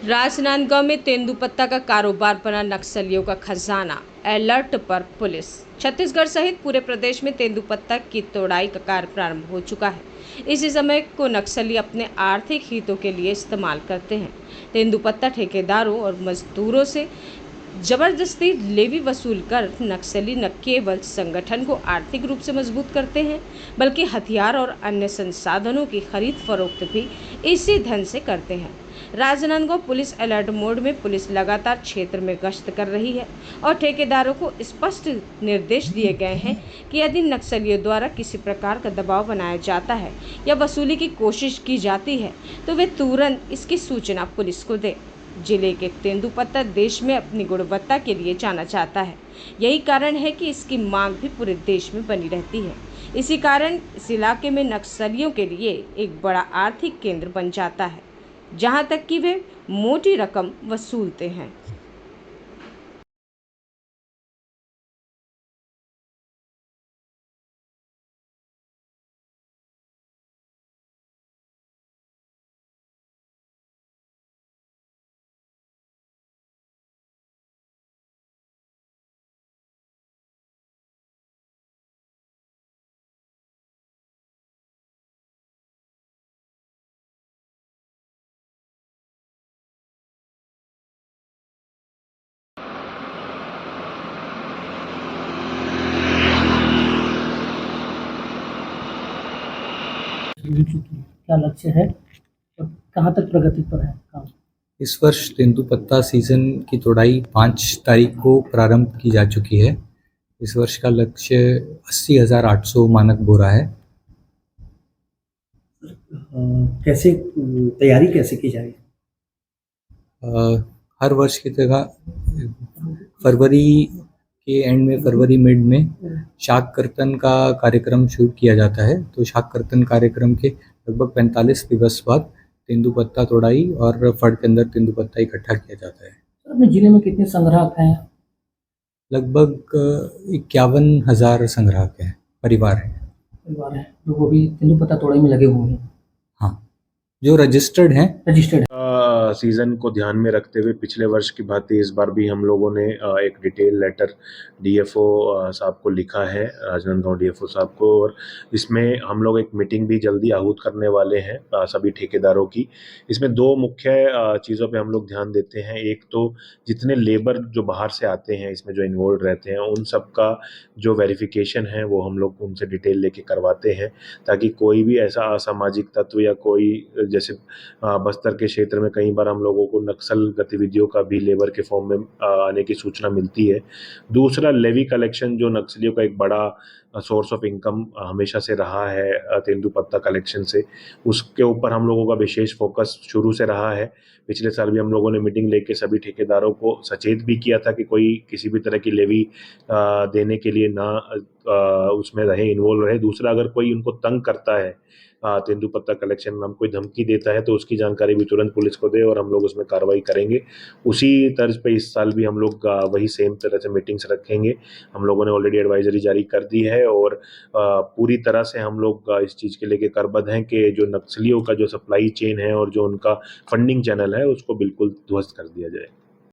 राजनांदगांव में तेंदुपत्ता का कारोबार बना नक्सलियों का खजाना, अलर्ट पर पुलिस। छत्तीसगढ़ सहित पूरे प्रदेश में तेंदुपत्ता की तोड़ाई का कार्य प्रारंभ हो चुका है। इसी समय को नक्सली अपने आर्थिक हितों के लिए इस्तेमाल करते हैं। तेंदुपत्ता ठेकेदारों और मजदूरों से जबरदस्ती लेवी वसूल कर नक्सली न केवल संगठन को आर्थिक रूप से मजबूत करते हैं, बल्कि हथियार और अन्य संसाधनों की खरीद फरोख्त भी इसी धन से करते हैं। राजनांदगांव पुलिस अलर्ट मोड में पुलिस लगातार क्षेत्र में गश्त कर रही है और ठेकेदारों को स्पष्ट निर्देश दिए गए हैं कि यदि नक्सलियों द्वारा किसी प्रकार का दबाव बनाया जाता है या वसूली की कोशिश की जाती है तो वे तुरंत इसकी सूचना पुलिस को दें। जिले के तेंदुपत्ता देश में अपनी गुणवत्ता के लिए जाना जाता है। यही कारण है कि इसकी मांग भी पूरे देश में बनी रहती है। इसी कारण इस इलाके में नक्सलियों के लिए एक बड़ा आर्थिक केंद्र बन जाता है, जहां तक कि वे मोटी रकम वसूलते हैं। क्या लक्ष्य है और कहाँ तक प्रगति पर है काम? इस वर्ष तेंदुपत्ता सीजन की तोड़ाई 5 तारीख को प्रारंभ की जा चुकी है। इस वर्ष का लक्ष्य 80,800 मानक बोरा है। कैसे तैयारी कैसे की जाएगी? हर वर्ष की तरह फरवरी के एंड में, फरवरी मिड में शाक कर्तन का कार्यक्रम शुरू किया जाता है। तो शाक कर्तन कार्यक्रम के लगभग 45 दिवस बाद तेंदुपत्ता तोड़ाई और फड़ के अंदर तेंदुपत्ता इकट्ठा किया जाता है। अपने जिले में कितने संग्राहक हैं? लगभग 51,000 संग्राहक हैं, परिवार हैं। परिवार है जो वो भी तेंदुपत्ता तोड़ाई में लगे हुए हैं, हाँ, जो रजिस्टर्ड हैं। रजिस्टर्ड है। सीज़न को ध्यान में रखते हुए पिछले वर्ष की भांति इस बार भी हम लोगों ने एक डिटेल लेटर डीएफओ साहब को लिखा है, राजनांदगांव डीएफओ साहब को, और इसमें हम लोग एक मीटिंग भी जल्दी आहूत करने वाले हैं सभी ठेकेदारों की। इसमें दो मुख्य चीज़ों पे हम लोग ध्यान देते हैं। एक तो जितने लेबर जो बाहर से आते हैं इसमें जो इन्वॉल्व रहते हैं उन सब का जो वेरिफिकेशन है वो हम लोग उनसे डिटेल लेके करवाते हैं, ताकि कोई भी ऐसा असामाजिक तत्व या कोई, जैसे बस्तर के क्षेत्र में कई बार हम लोगों को नक्सल गतिविधियों का भी लेबर के फॉर्म में आने की सूचना मिलती है। दूसरा, लेवी कलेक्शन जो नक्सलियों का एक बड़ा सोर्स ऑफ इनकम हमेशा से रहा है तेंदुपत्ता कलेक्शन से, उसके ऊपर हम लोगों का विशेष फोकस शुरू से रहा है। पिछले साल भी हम लोगों ने मीटिंग लेके सभी ठेकेदारों को सचेत भी किया था कि कोई किसी भी तरह की लेवी देने के लिए ना उसमें रहे, इन्वॉल्व रहे। दूसरा, अगर कोई उनको तंग करता है तेंदुपत्ता कलेक्शन में, कोई धमकी देता है तो उसकी जानकारी भी तुरंत पुलिस को दे और हम लोग उसमें कार्रवाई करेंगे। उसी तर्ज पे इस साल भी हम लोग वही सेम तरह से मीटिंग्स रखेंगे। हम लोगों ने ऑलरेडी एडवाइजरी जारी कर दी है और पूरी तरह से हम लोग इस चीज़ के लेके करबद्ध हैं कि जो नक्सलियों का जो सप्लाई चेन है और जो उनका फंडिंग चैनल है उसको बिल्कुल ध्वस्त कर दिया जाए।